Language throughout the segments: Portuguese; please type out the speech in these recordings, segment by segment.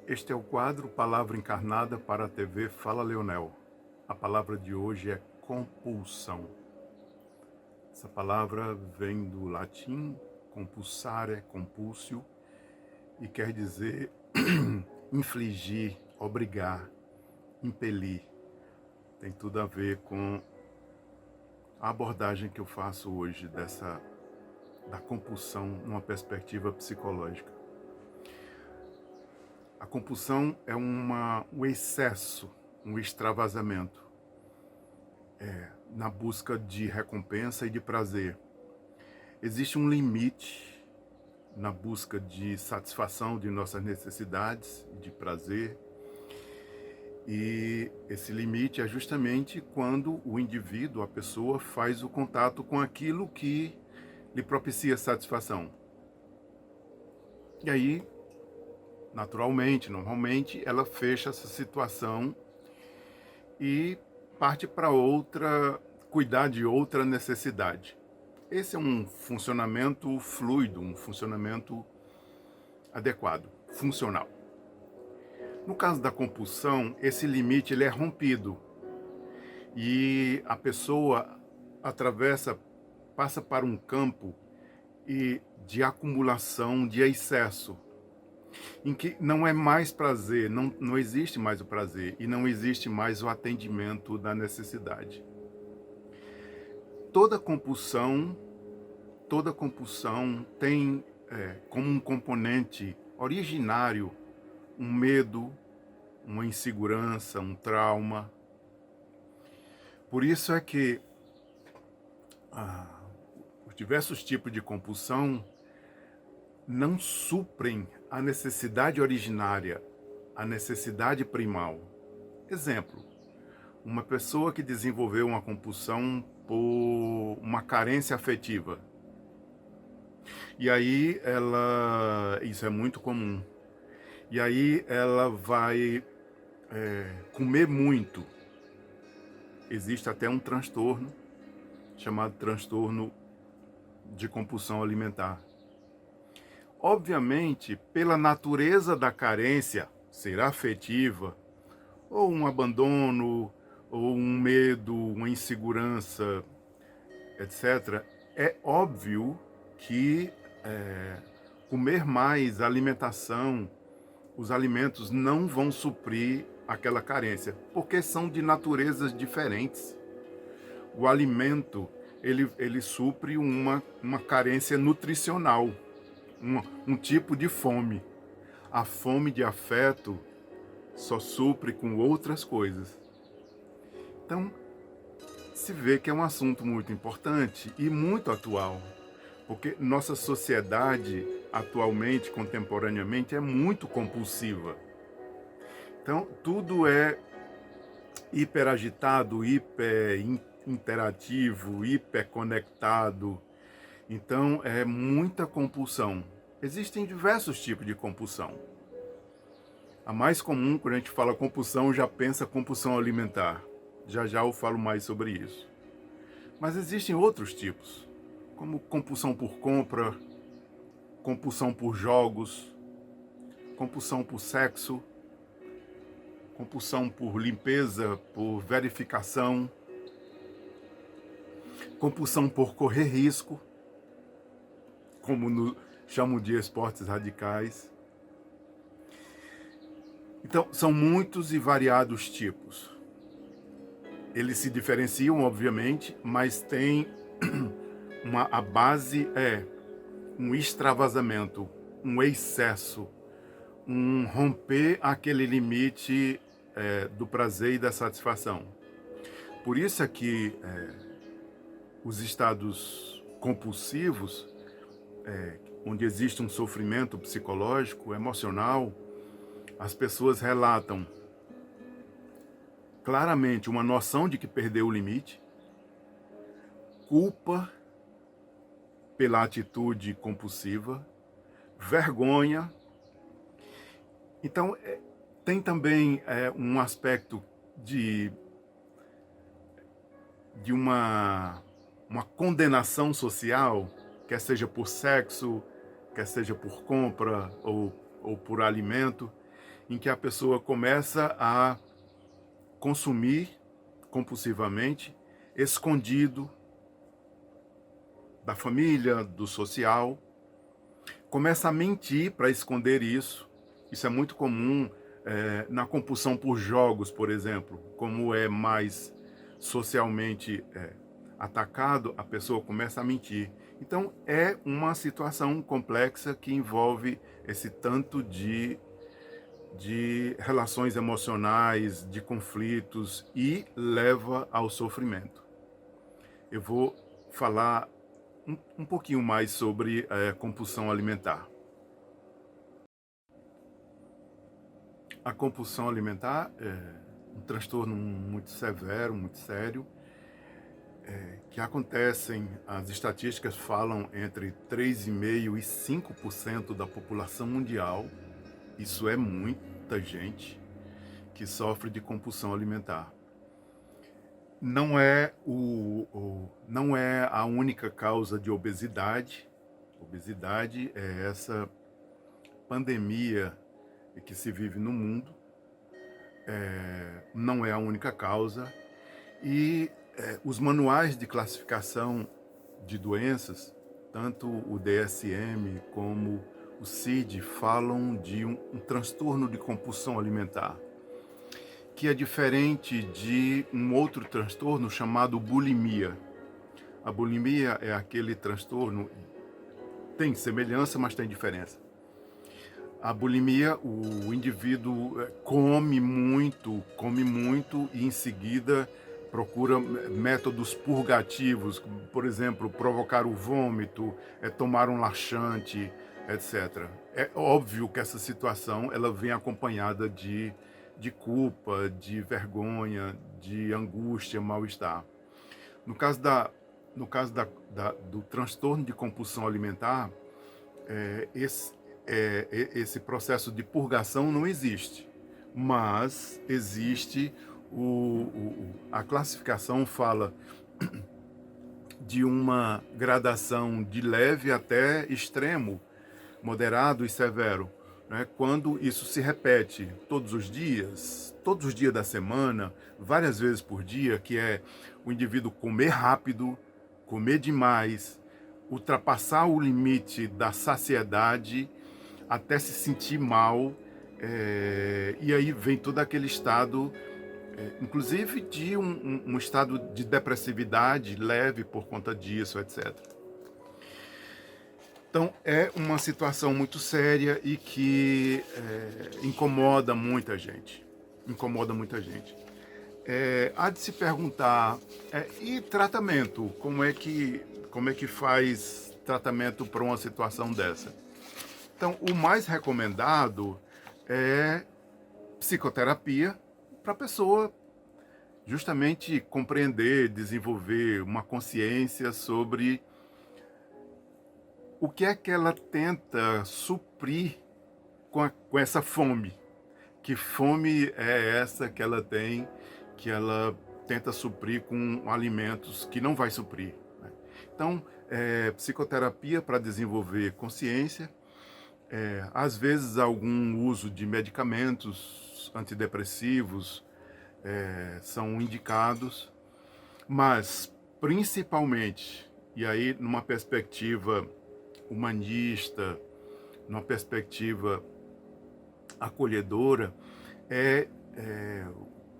Este é o quadro Palavra Encarnada para a TV Fala Leonel. A palavra de hoje é compulsão. Essa palavra vem do latim compulsare, compulsio, e quer dizer infligir, obrigar, impelir. Tem tudo a ver com a abordagem que eu faço hoje da compulsão numa perspectiva psicológica. A compulsão é um excesso, um extravasamento na busca de recompensa e de prazer. Existe um limite na busca de satisfação de nossas necessidades, de prazer, e esse limite é justamente quando o indivíduo, a pessoa, faz o contato com aquilo que lhe propicia satisfação. E aí, naturalmente, normalmente, ela fecha essa situação e parte para cuidar de outra necessidade. Esse é um funcionamento fluido, um funcionamento adequado, funcional. No caso da compulsão, esse limite ele é rompido e a pessoa passa para um campo de acumulação, de excesso, em que não é mais prazer, não existe mais o prazer e não existe mais o atendimento da necessidade. Toda compulsão tem como um componente originário um medo, uma insegurança, um trauma. Por isso é que os diversos tipos de compulsão não suprem a necessidade originária, a necessidade primal. Exemplo, uma pessoa que desenvolveu uma compulsão por uma carência afetiva. E aí isso é muito comum, e aí ela vai comer muito. Existe até um transtorno, chamado transtorno de compulsão alimentar. Obviamente, pela natureza da carência, ser afetiva, ou um abandono, ou um medo, uma insegurança, etc., é óbvio que comer mais, a alimentação, os alimentos não vão suprir aquela carência, porque são de naturezas diferentes. O alimento, ele supre uma carência nutricional, um tipo de fome. A fome de afeto só supre com outras coisas. Então, se vê que é um assunto muito importante e muito atual, porque nossa sociedade atualmente, contemporaneamente, é muito compulsiva. Então, tudo é hiperagitado, hiperinterativo, hiperconectado. Então, é muita compulsão. Existem diversos tipos de compulsão. A mais comum, quando a gente fala compulsão, já pensa compulsão alimentar. Já já eu falo mais sobre isso. Mas existem outros tipos, como compulsão por compra, compulsão por jogos, compulsão por sexo, compulsão por limpeza, por verificação, compulsão por correr risco, como chamam de esportes radicais. Então, são muitos e variados tipos. Eles se diferenciam, obviamente, mas tem a base é um extravasamento, um excesso, um romper aquele limite do prazer e da satisfação. Por isso é que os estados compulsivos, onde existe um sofrimento psicológico, emocional, as pessoas relatam claramente uma noção de que perdeu o limite, culpa pela atitude compulsiva, vergonha. Então, tem também um aspecto de uma condenação social, quer seja por sexo, quer seja por compra ou por alimento. em que a pessoa começa a consumir compulsivamente, escondido da família, do social, começa a mentir para esconder isso. Isso é muito comum na compulsão por jogos, por exemplo, como é mais socialmente atacado, a pessoa começa a mentir. Então é uma situação complexa que envolve esse tanto de relações emocionais, de conflitos e leva ao sofrimento. Eu vou falar um pouquinho mais sobre compulsão alimentar. A compulsão alimentar é um transtorno muito severo, muito sério, que acontecem, as estatísticas falam entre 3,5% e 5% da população mundial. Isso é muita gente que sofre de compulsão alimentar. Não é, não é a única causa de obesidade. Obesidade é essa pandemia que se vive no mundo. Não é a única causa. E os manuais de classificação de doenças, tanto o DSM como o CID, falam de um transtorno de compulsão alimentar, que é diferente de um outro transtorno chamado bulimia. A bulimia é aquele transtorno, tem semelhança, mas tem diferença. A bulimia, o indivíduo come muito e em seguida procura métodos purgativos, por exemplo, provocar o vômito, tomar um laxante, etc. É óbvio que essa situação ela vem acompanhada de culpa, de vergonha, de angústia, mal-estar. No caso do transtorno de compulsão alimentar, esse processo de purgação não existe, mas existe a classificação fala de uma gradação de leve até extremo, moderado e severo, né? Quando isso se repete todos os dias da semana, várias vezes por dia, que é o indivíduo comer rápido, comer demais, ultrapassar o limite da saciedade até se sentir mal, e aí vem todo aquele estado, inclusive de um estado de depressividade leve por conta disso, etc. Então é uma situação muito séria e que incomoda muita gente. Incomoda muita gente. Há de se perguntar, e tratamento? Como é que faz tratamento para uma situação dessa? Então, o mais recomendado é psicoterapia para a pessoa justamente compreender, desenvolver uma consciência sobre o que é que ela tenta suprir com essa fome. Que fome é essa que ela tem, que ela tenta suprir com alimentos que não vai suprir, né? Então, psicoterapia para desenvolver consciência, às vezes algum uso de medicamentos antidepressivos são indicados, mas principalmente, e aí numa perspectiva humanista, numa perspectiva acolhedora, é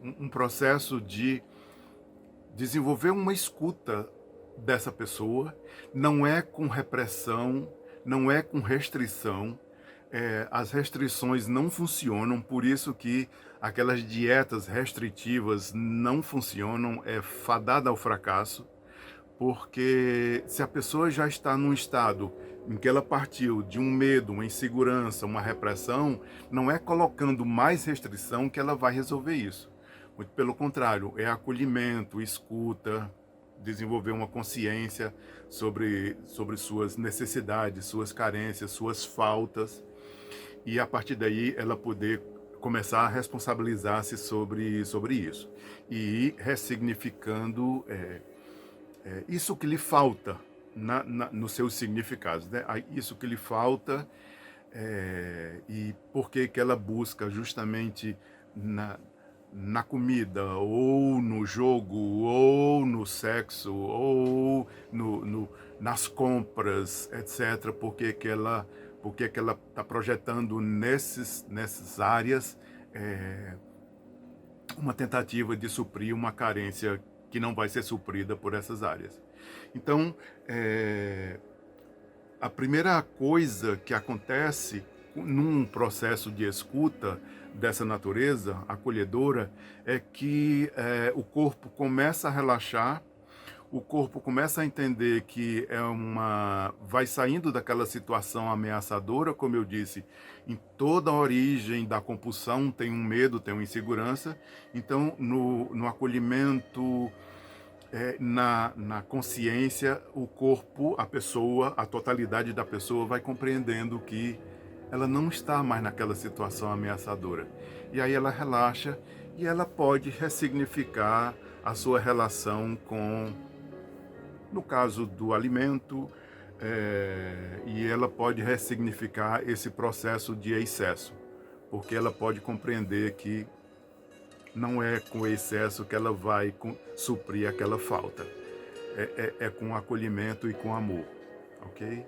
um processo de desenvolver uma escuta dessa pessoa, não é com repressão, não é com restrição. As restrições não funcionam, por isso que aquelas dietas restritivas não funcionam, é fadada ao fracasso, porque se a pessoa já está num estado em que ela partiu de um medo, uma insegurança, uma repressão, não é colocando mais restrição que ela vai resolver isso. Muito pelo contrário, é acolhimento, escuta, desenvolver uma consciência sobre suas necessidades, suas carências, suas faltas, e a partir daí ela poder começar a responsabilizar-se sobre isso. E ir ressignificando isso que lhe falta nos seus significados, né? Isso que lhe falta e por que que ela busca justamente na comida, ou no jogo, ou no sexo, ou nas compras, etc. Por que que ela está projetando nessas áreas uma tentativa de suprir uma carência que não vai ser suprida por essas áreas. Então, a primeira coisa que acontece num processo de escuta dessa natureza acolhedora é que o corpo começa a relaxar, o corpo começa a entender que vai saindo daquela situação ameaçadora, como eu disse, em toda a origem da compulsão tem um medo, tem uma insegurança. Então, no acolhimento, na consciência, o corpo, a pessoa, a totalidade da pessoa vai compreendendo que ela não está mais naquela situação ameaçadora. E aí ela relaxa e ela pode ressignificar a sua relação com, no caso do alimento, e ela pode ressignificar esse processo de excesso, porque ela pode compreender que não é com excesso que ela vai suprir aquela falta. É com acolhimento e com amor, ok?